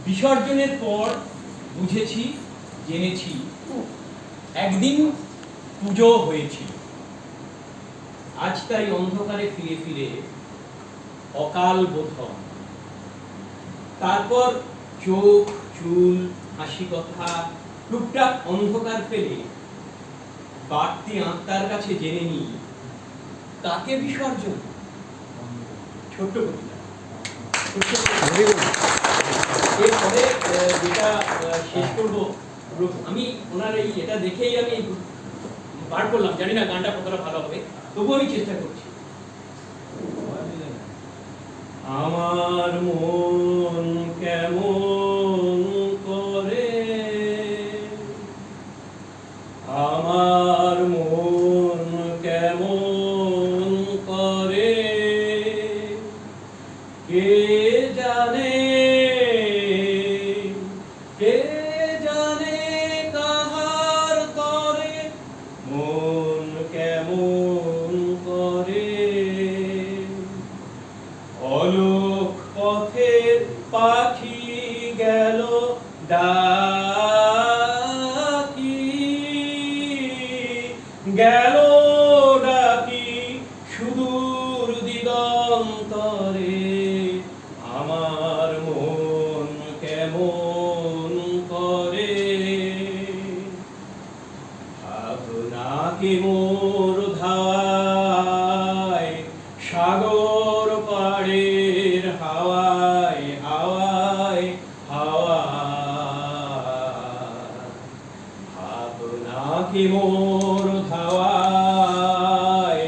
বিসর্জনের পর বুঝেছি, জেনেছি একদিন পুজো হয়েছিল। আজ তাই অন্ধকারে ফিরে ফিরে অকাল বোধন। তারপর চোখ, চুল, হাসি কথা টুকটাক অন্ধকার ফেলে বাড়তি আত্মার কাছে জেনে নিই তাকে বিসর্জন। ছোট্ট কবিতা। এরপরে যেটা শেষ করবো, আমি ওনার এই এটা দেখেই আমি বার করলাম, জানি না গানটা কতটা ভালো হবে, তবু আমি চেষ্টা করছি। আমার মন কেমন করে, আমার মন কেমন করে, কে জানে, কে জানে কাহার করে মন কেমন করে। অলোক পথের পাখি গেল ডাকি, গেল ডাকি সুদূর দিগন্তরে। আমার মন কেমন করে, ভাবনাকে মোর ধাওয়ায় সাগর পাড়ের হাওয়ায় হাওয়ায় হাওয়ায়। ভাবনাকে মোর ধাওয়ায়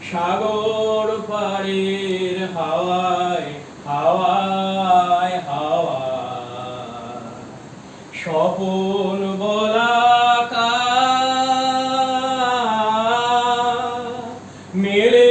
সাগর পাড়ের হাওয়ায় হাওয়ায় হাওয়ায়। স্বপন বলাকা মেলে